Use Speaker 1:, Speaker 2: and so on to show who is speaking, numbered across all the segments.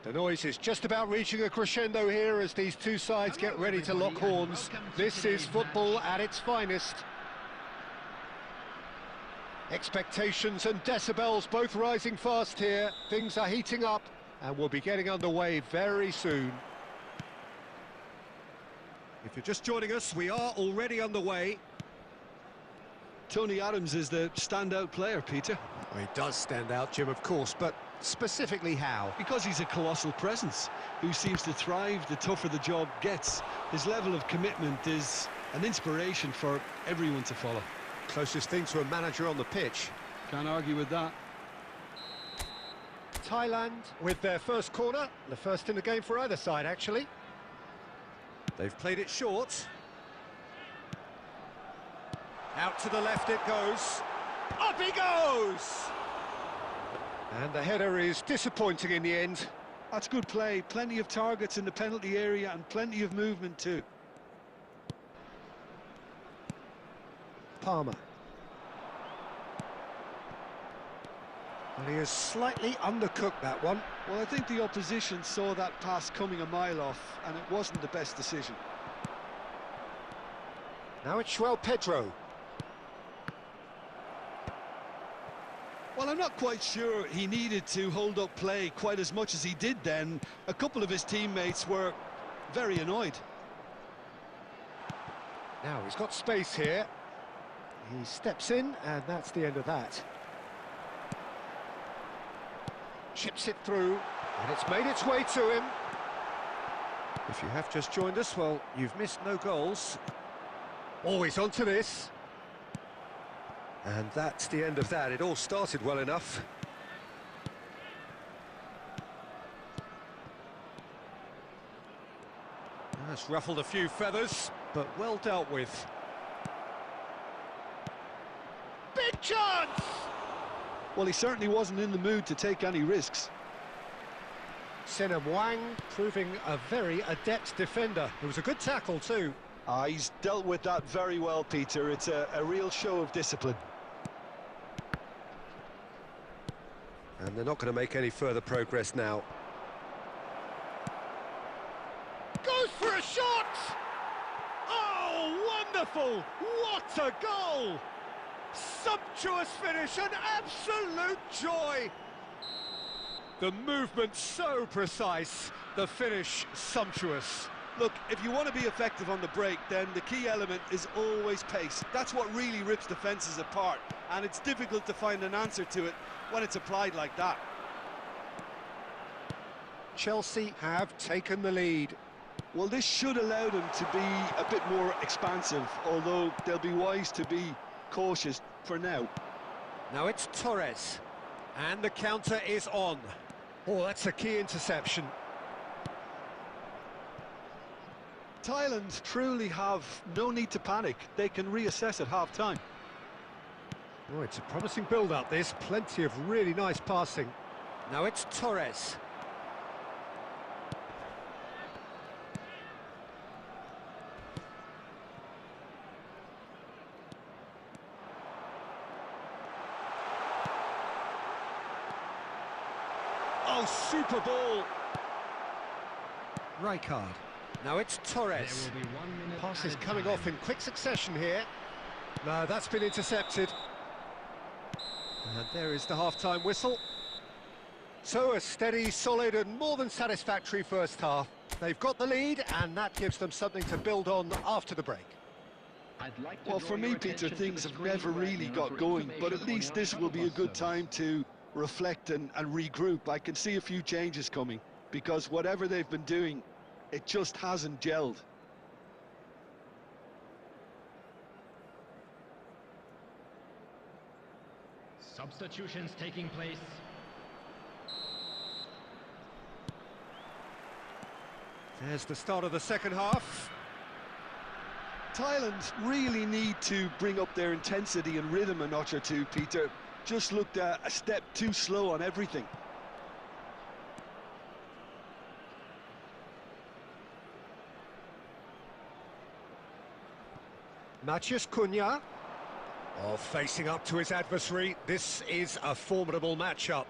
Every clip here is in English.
Speaker 1: The noise is just about reaching a crescendo here as these two sides get ready to lock horns. This is football at its finest. Expectations and decibels both rising fast here. Things are heating up and we'll be getting underway very soon. If you're just joining us, we are already underway.
Speaker 2: Tony Adams is the standout player, Peter.
Speaker 1: Well, he does stand out, Jim, of course, but specifically how?
Speaker 2: Because he's a colossal presence who seems to thrive the tougher the job gets. His level of commitment is an inspiration for everyone to follow.
Speaker 1: Closest thing to a manager on the pitch.
Speaker 2: Can't argue with that.
Speaker 1: Thailand with their first corner, the first in the game for either side, actually. They've played it short. Out to the left it goes. Up he goes! And the header is disappointing in the end.
Speaker 2: That's good play. Plenty of targets in the penalty area and plenty of movement too.
Speaker 1: Palmer. And he has slightly undercooked that one.
Speaker 2: Well, I think the opposition saw that pass coming a mile off, and it wasn't the best decision.
Speaker 1: Now it's João Pedro.
Speaker 2: Well, I'm not quite sure he needed to hold up play quite as much as he did then. A couple of his teammates were very annoyed.
Speaker 1: Now he's got space here. He steps in, and that's the end of that. Chips it through, and it's made its way to him. If you have just joined us, well, you've missed no goals. Always onto this. And that's the end of that. It all started well enough. That's ruffled a few feathers, but well dealt with. Big chance!
Speaker 2: Well, he certainly wasn't in the mood to take any risks.
Speaker 1: Sena Wang proving a very adept defender. It was a good tackle too.
Speaker 2: He's dealt with that very well, Peter. It's a real show of discipline.
Speaker 1: And they're not going to make any further progress now. Goes for a shot! Oh, wonderful! What a goal! Sumptuous finish, an absolute joy! The movement so precise, the finish sumptuous.
Speaker 2: Look, if you want to be effective on the break, then the key element is always pace. That's what really rips defences apart, and it's difficult to find an answer to it when it's applied like that.
Speaker 1: Chelsea have taken the lead.
Speaker 2: Well, this should allow them to be a bit more expansive, although they'll be wise to be cautious for now.
Speaker 1: Now it's Torres, and the counter is on. Oh, that's a key interception.
Speaker 2: Thailand truly have no need to panic. They can reassess at half-time.
Speaker 1: Oh, it's a promising build-up, this. Plenty of really nice passing. Now it's Torres. Oh, super ball. Rijkaard. Now it's Torres. Passes coming off in quick succession here. No, that's been intercepted. And there is the half-time whistle. So a steady, solid and more than satisfactory first half. They've got the lead and that gives them something to build on after the break.
Speaker 2: Well, for me, Peter, things have never really got going, but at least this will be a good time to reflect and regroup. I can see a few changes coming, because whatever they've been doing, it just hasn't gelled.
Speaker 3: Substitutions taking place.
Speaker 1: There's the start of the second half.
Speaker 2: Thailand really need to bring up their intensity and rhythm a notch or two, Peter. Just looked a step too slow on everything.
Speaker 1: Matheus Cunha. Oh, facing up to his adversary. This is a formidable matchup.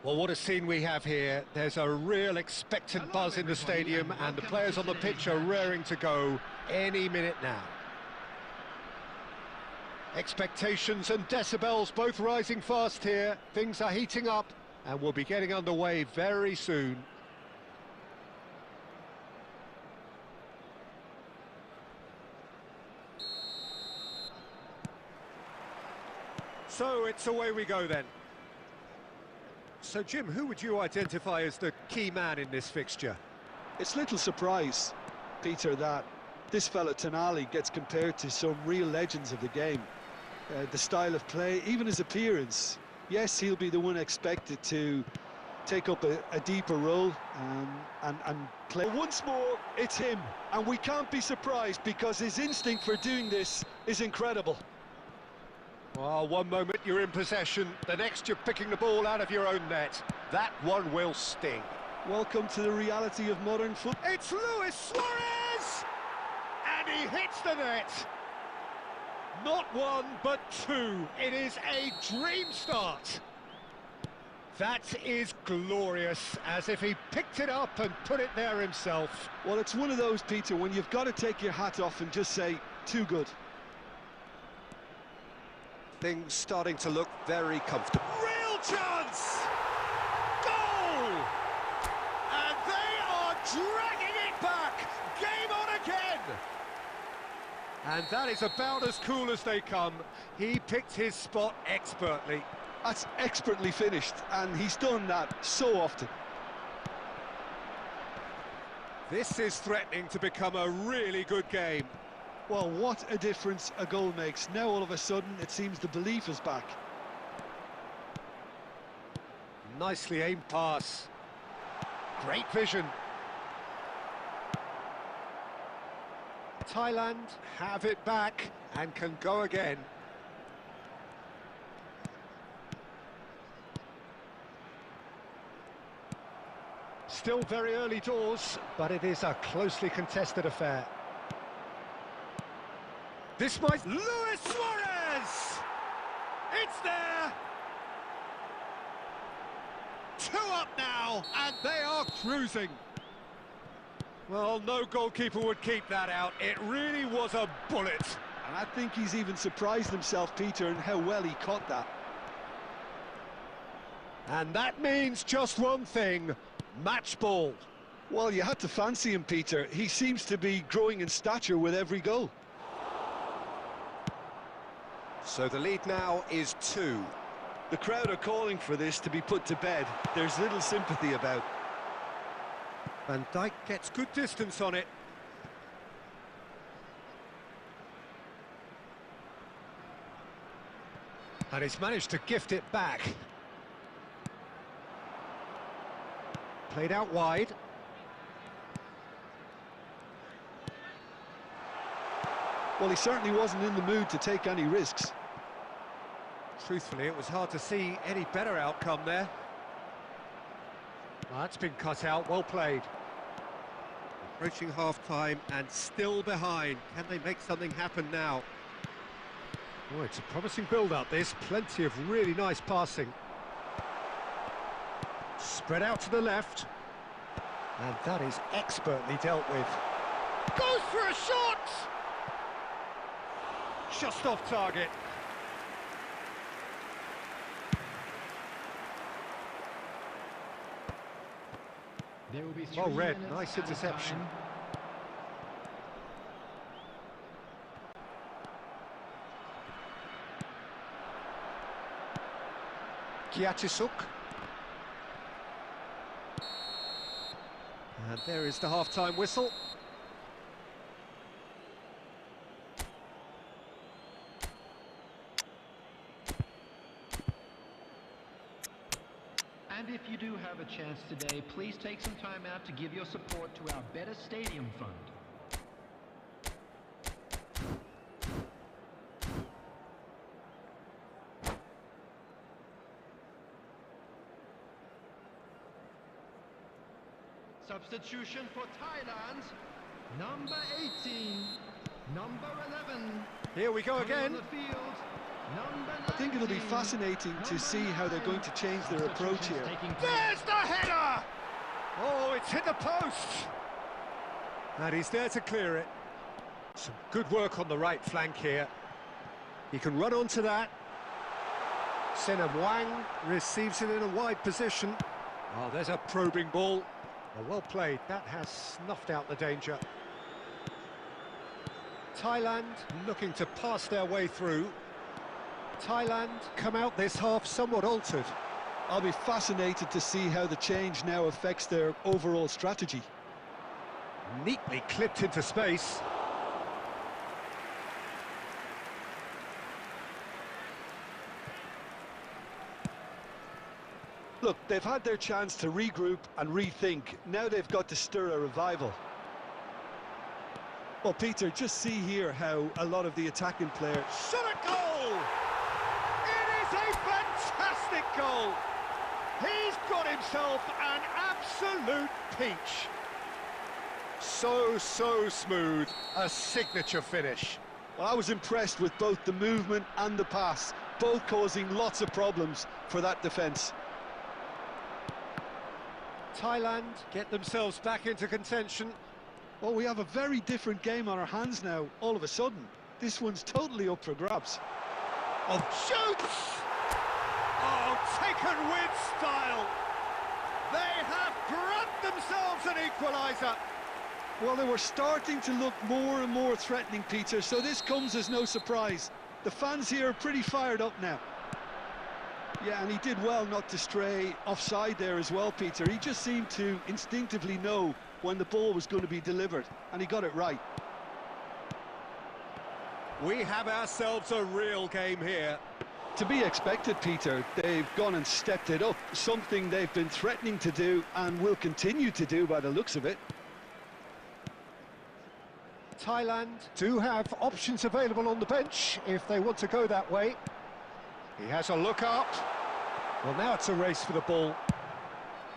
Speaker 1: Well, what a scene we have here. There's a real expectant buzz in the stadium, and the players on the pitch are raring to go any minute now. Expectations and decibels both rising fast here. Things are heating up, and we'll be getting underway very soon. So it's away we go then. So Jim, who would you identify as the key man in this fixture?
Speaker 2: It's little surprise, Peter, that this fella Tonali gets compared to some real legends of the game. The style of play, even his appearance. Yes, he'll be the one expected to take up a deeper role and play. But once more, it's him, and we can't be surprised because his instinct for doing this is incredible.
Speaker 1: Well, one moment you're in possession, the next you're picking the ball out of your own net. That one will sting.
Speaker 2: Welcome to the reality of modern football.
Speaker 1: It's Luis Suarez! And he hits the net. Not one, but two. It is a dream start. That is glorious, as if he picked it up and put it there himself.
Speaker 2: Well, it's one of those, Peter, when you've got to take your hat off and just say, too good.
Speaker 1: Things starting to look very comfortable. Real chance! Goal! And they are dragging it back! Game on again! And that is about as cool as they come. He picked his spot expertly.
Speaker 2: That's expertly finished, and he's done that so often.
Speaker 1: This is threatening to become a really good game.
Speaker 2: Well, what a difference a goal makes. Now all of a sudden it seems the belief is back.
Speaker 1: Nicely aimed pass. Great vision. Thailand have it back and can go again. Still very early doors, but it is a closely contested affair. This might... Luis Suarez! It's there! 2 up now, and they are cruising. Well, no goalkeeper would keep that out. It really was a bullet.
Speaker 2: And I think he's even surprised himself, Peter, in how well he caught that.
Speaker 1: And that means just one thing, match ball.
Speaker 2: Well, you had to fancy him, Peter. He seems to be growing in stature with every goal.
Speaker 1: So the lead now is 2.
Speaker 2: The crowd are calling for this to be put to bed. There's little sympathy about.
Speaker 1: Van Dijk gets good distance on it. And he's managed to gift it back. Played out wide.
Speaker 2: Well, he certainly wasn't in the mood to take any risks.
Speaker 1: Truthfully, it was hard to see any better outcome there. Well, that's been cut out, well played. Approaching half-time and still behind. Can they make something happen now? Oh, it's a promising build-up, this. Plenty of really nice passing. Spread out to the left. And that is expertly dealt with. Goes for a shot! Just off target.
Speaker 3: There will be
Speaker 1: Well read, nice interception. Kiatisuk. And there is the half-time whistle.
Speaker 3: And if you do have a chance today, please take some time out to give your support to our Better Stadium Fund. Substitution for Thailand, number 18, number 11.
Speaker 1: Here we go again.
Speaker 3: On the field,
Speaker 2: I think it'll be fascinating to see how they're going to change their approach here.
Speaker 1: There's the header! Oh, it's hit the post! And he's there to clear it. Some good work on the right flank here. He can run onto that. Sena Wang receives it in a wide position. Oh, there's a probing ball. Oh, well played. That has snuffed out the danger. Thailand looking to pass their way through. Thailand come out this half somewhat altered.
Speaker 2: I'll be fascinated to see how the change now affects their overall strategy.
Speaker 1: Neatly clipped into space.
Speaker 2: Look, they've had their chance to regroup and rethink. Now they've got to stir a revival. Well, Peter, just see here how a lot of the attacking players...
Speaker 1: Shot a goal! It is a fantastic goal! He's got himself an absolute peach. So smooth. A signature finish.
Speaker 2: Well, I was impressed with both the movement and the pass, both causing lots of problems for that defence.
Speaker 1: Thailand get themselves back into contention.
Speaker 2: Well, we have a very different game on our hands now, all of a sudden. This one's totally up for grabs.
Speaker 1: Oh, shoots! Oh, taken with style. They have grabbed themselves an equaliser.
Speaker 2: Well, they were starting to look more and more threatening, Peter, so this comes as no surprise. The fans here are pretty fired up now. Yeah, and he did well not to stray offside there as well, Peter. He just seemed to instinctively know when the ball was going to be delivered, and he got it right.
Speaker 1: We have ourselves a real game here.
Speaker 2: To be expected, Peter. They've gone and stepped it up, something they've been threatening to do and will continue to do by the looks of it.
Speaker 1: Thailand do have options available on the bench if they want to go that way. He has a look up. Well, now it's a race for the ball.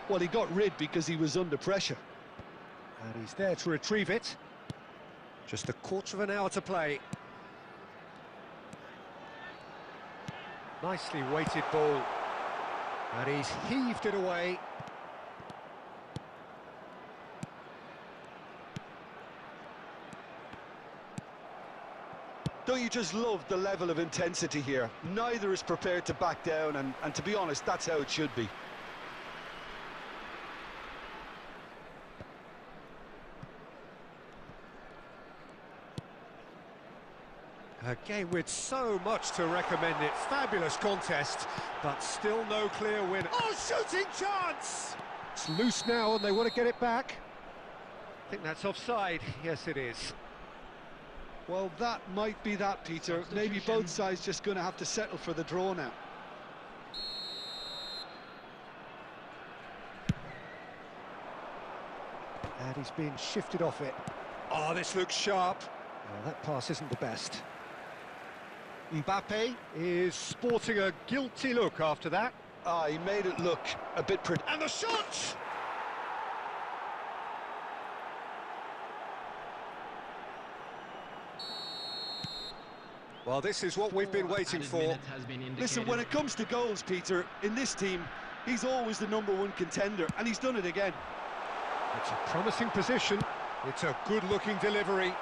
Speaker 2: Well, he got rid because he was under pressure.
Speaker 1: And he's there to retrieve it. Just a quarter of an hour to play. Nicely weighted ball. And he's heaved it away.
Speaker 2: Don't you just love the level of intensity here? Neither is prepared to back down, and to be honest, that's how it should be.
Speaker 1: A game with so much to recommend it. Fabulous contest, but still no clear winner. Oh, shooting chance! It's loose now and they want to get it back. I think that's offside. Yes, it is.
Speaker 2: Well, that might be that, Peter. Maybe both sides just going to have to settle for the draw now.
Speaker 1: And he's being shifted off it. Oh, this looks sharp. Oh, that pass isn't the best. Mbappe is sporting a guilty look after that.
Speaker 2: Ah, he made it look a bit...
Speaker 1: And the shot! Well, this is what we've been waiting for.
Speaker 2: Listen, when it comes to goals, Peter, in this team, he's always the #1 contender, and he's done it again.
Speaker 1: It's a promising position. It's a good-looking delivery.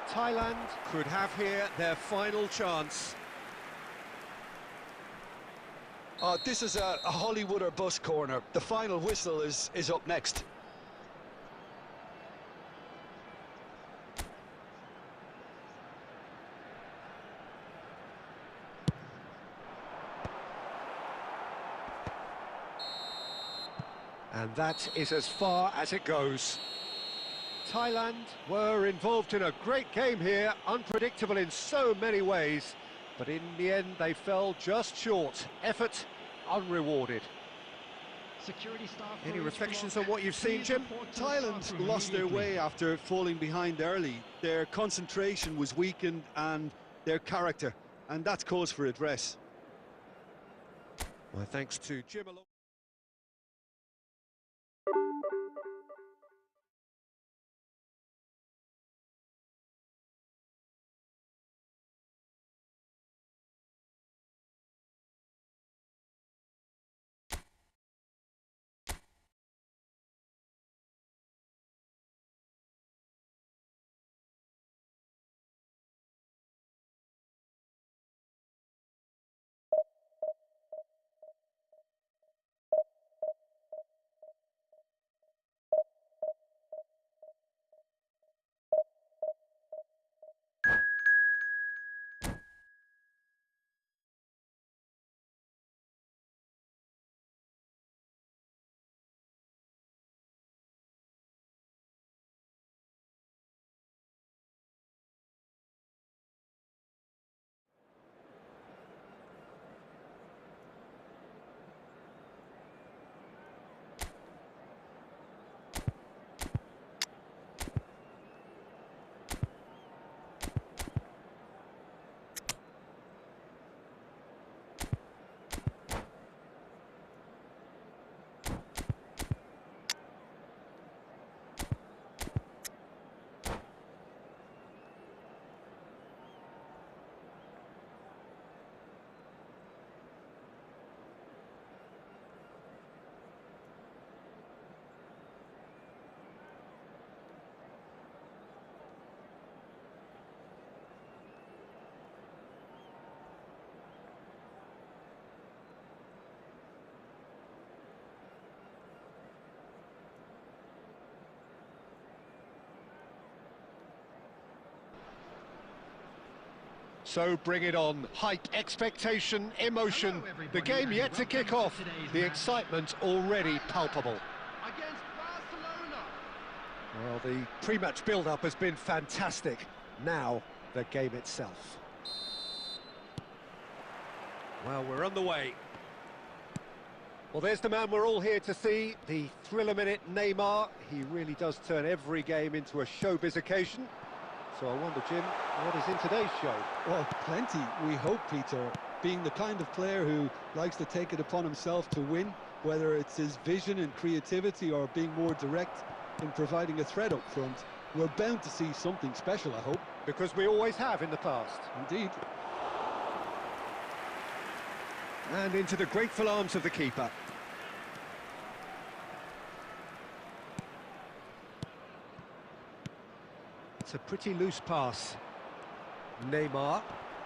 Speaker 1: Thailand could have here their final chance.
Speaker 2: This is a Hollywood or bust corner. The final whistle is up next.
Speaker 1: And that is as far as it goes. Thailand were involved in a great game here, unpredictable in so many ways, but in the end they fell just short. Effort unrewarded. Any reflections on what you've seen, Jim?
Speaker 2: Thailand lost their way after falling behind early. Their concentration was weakened and their character, and that's cause for address.
Speaker 1: Well, thanks to Jim. So bring it on. Hype, expectation, emotion. The game yet to kick off. The excitement already palpable.
Speaker 3: Against Barcelona.
Speaker 1: Well, the pre-match build-up has been fantastic. Now, the game itself. Well, we're on the way. Well, there's the man we're all here to see, the thriller-minute Neymar. He really does turn every game into a showbiz occasion. So I wonder, Jim, what is in today's show?
Speaker 2: Well, plenty, we hope, Peter. Being the kind of player who likes to take it upon himself to win, whether it's his vision and creativity or being more direct in providing a threat up front, we're bound to see something special, I hope.
Speaker 1: Because we always have in the past.
Speaker 2: Indeed.
Speaker 1: And into the grateful arms of the keeper. It's a pretty loose pass. Neymar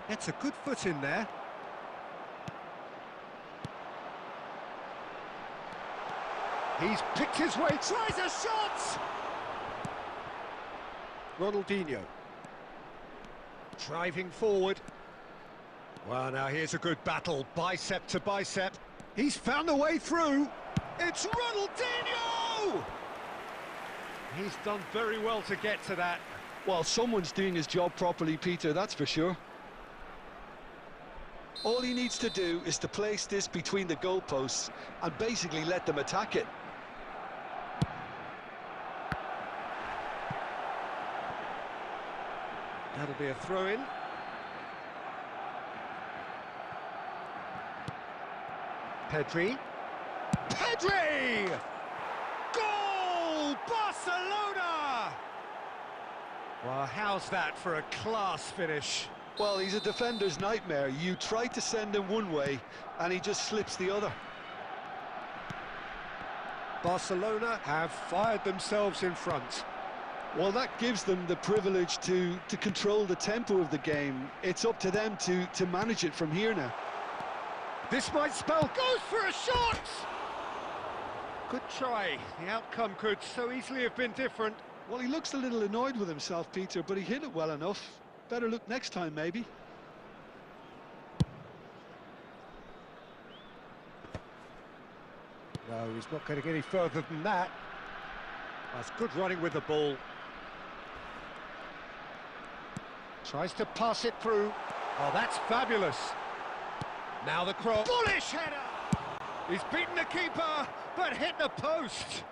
Speaker 1: gets a good foot in there. He's picked his way, tries a shot! Ronaldinho. Driving forward. Well, now here's a good battle, bicep to bicep. He's found a way through. It's Ronaldinho! He's done very well to get to that.
Speaker 2: Well, someone's doing his job properly, Peter, that's for sure. All he needs to do is to place this between the goalposts and basically let them attack it.
Speaker 1: That'll be a throw-in. Pedri. Pedri! Goal! Barcelona! Well, how's that for a class finish?
Speaker 2: Well, he's a defender's nightmare. You try to send him one way, and he just slips the other.
Speaker 1: Barcelona have fired themselves in front.
Speaker 2: Well, that gives them the privilege to control the tempo of the game. It's up to them to manage it from here now.
Speaker 1: This might spell... Goes for a shot! Good try. The outcome could so easily have been different.
Speaker 2: Well, he looks a little annoyed with himself, Peter, but he hit it well enough. Better look next time, maybe.
Speaker 1: No, he's not going to get any further than that. That's good running with the ball. Tries to pass it through. Oh, that's fabulous. Now the cross. Bullish header! He's beaten the keeper, but hit the post.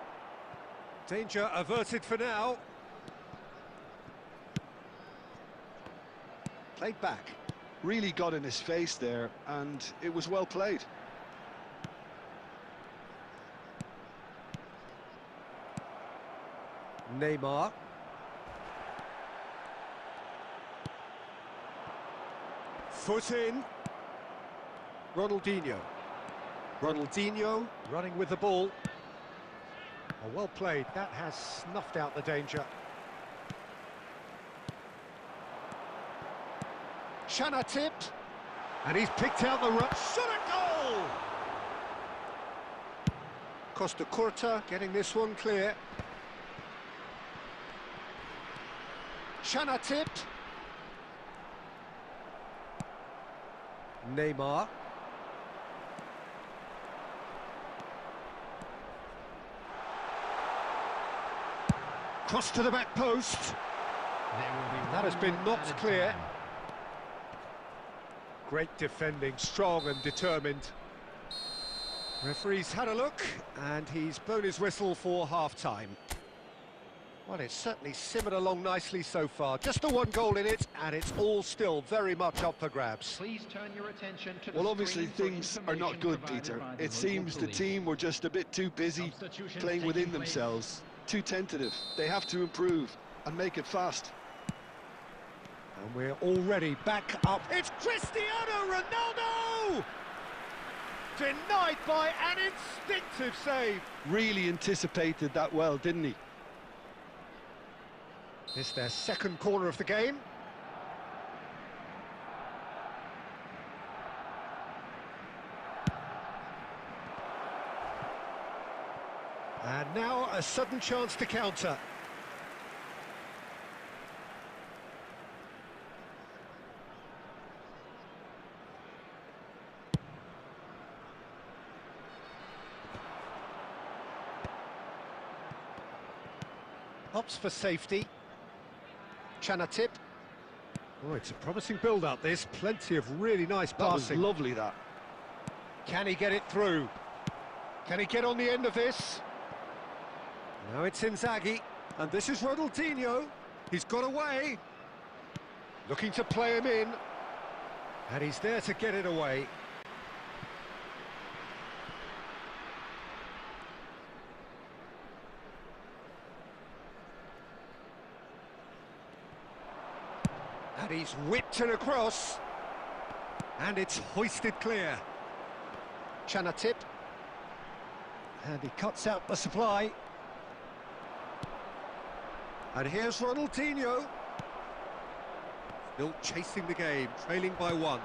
Speaker 1: Danger averted for now. Played back.
Speaker 2: Really got in his face there, and it was well played.
Speaker 1: Neymar. Foot in. Ronaldinho. Ronaldinho running with the ball. Oh, well played. That has snuffed out the danger. Shana tipped. And he's picked out the run. Shot a goal! Costa Curta getting this one clear. Shana tipped. Neymar. Cross to the back post. That has been knocked clear. Great defending, strong and determined. Referee's had a look, and he's blown his whistle for half-time. Well, it's certainly simmered along nicely so far. Just the one goal in it, and it's all still very much up for grabs.
Speaker 3: Please turn your attention to the
Speaker 2: Well, obviously
Speaker 3: screen for
Speaker 2: things are not good,
Speaker 3: information
Speaker 2: Peter.
Speaker 3: provided by
Speaker 2: It
Speaker 3: the
Speaker 2: seems
Speaker 3: local
Speaker 2: the
Speaker 3: police.
Speaker 2: team were just a bit too busy
Speaker 3: Substitutions
Speaker 2: playing within
Speaker 3: taking place.
Speaker 2: themselves. Too tentative. They have to improve and make it fast.
Speaker 1: And we're already back up. It's Cristiano Ronaldo! Denied by an instinctive save.
Speaker 2: Really anticipated that well, didn't he?
Speaker 1: It's their second corner of the game. And now a sudden chance to counter. Opts for safety. Chanatip. Oh, it's a promising build-up, this. Plenty of really nice passing.
Speaker 2: That was lovely, that.
Speaker 1: Can he get it through? Can he get on the end of this? Now it's Inzaghi, and this is Ronaldinho. He's got away. Looking to play him in. And he's there to get it away. And he's whipped it across. And it's hoisted clear. Chanatip. And he cuts out the supply. And here's Ronaldinho. Still chasing the game, trailing by 1.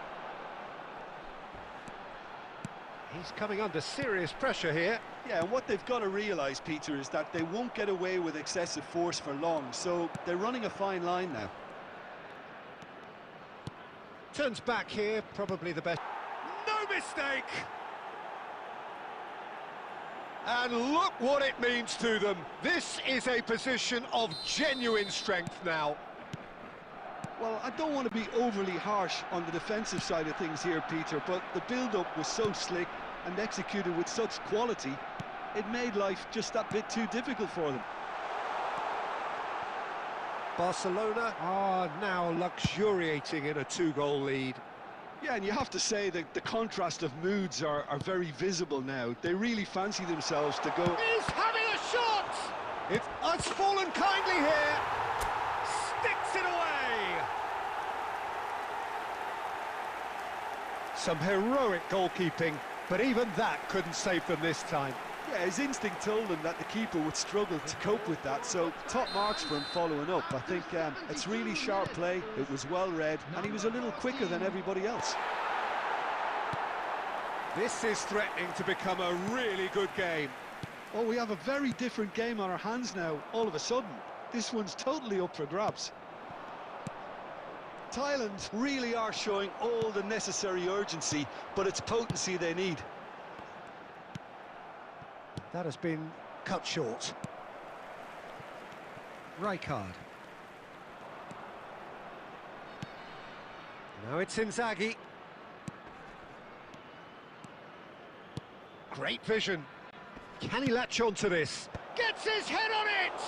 Speaker 1: He's coming under serious pressure here.
Speaker 2: Yeah, and what they've got to realise, Peter, is that they won't get away with excessive force for long, so they're running a fine line now.
Speaker 1: Turns back here, probably the best. No mistake! And look what it means to them. This is a position of genuine strength now.
Speaker 2: Well, I don't want to be overly harsh on the defensive side of things here, Peter, but the build-up was so slick and executed with such quality, it made life just that bit too difficult for them.
Speaker 1: Barcelona are now luxuriating in a 2-goal lead.
Speaker 2: Yeah, and you have to say that the contrast of moods are very visible now. They really fancy themselves to go...
Speaker 1: He's having a shot! It's fallen kindly here. Sticks it away. Some heroic goalkeeping, but even that couldn't save them this time.
Speaker 2: Yeah, his instinct told him that the keeper would struggle to cope with that, so top marks for him following up. I think it's really sharp play, it was well read, and he was a little quicker than everybody else.
Speaker 1: This is threatening to become a really good game.
Speaker 2: Oh, we have a very different game on our hands now, all of a sudden. This one's totally up for grabs. Thailand really are showing all the necessary urgency, but it's potency they need.
Speaker 1: That has been cut short. Rijkaard. Now it's Inzaghi. Great vision. Can he latch on to this? Gets his head on it!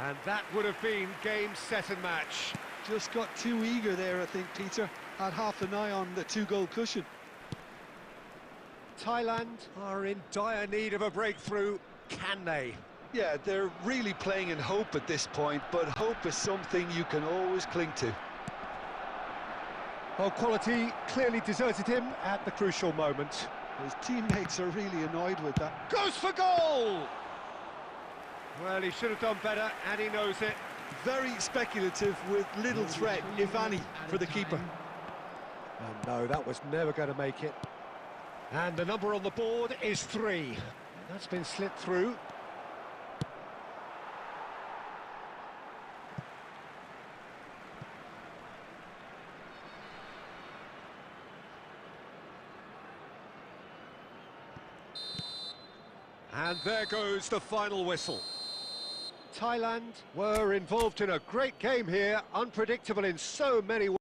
Speaker 1: And that would have been game, set and match.
Speaker 2: Just got too eager there, I think, Peter. Had half an eye on the 2-goal cushion.
Speaker 1: Thailand are in dire need of a breakthrough. Can they?
Speaker 2: Yeah, they're really playing in hope at this point, but hope is something you can always cling to.
Speaker 1: Well, quality clearly deserted him at the crucial moment.
Speaker 2: His teammates are really annoyed with that.
Speaker 1: Goes for goal! Well, he should have done better, and he knows it.
Speaker 2: Very speculative with little threat, if any, for the keeper.
Speaker 1: And no, that was never going to make it. And the number on the board is 3. That's been slipped through. And there goes the final whistle. Thailand were involved in a great game here, unpredictable in so many ways.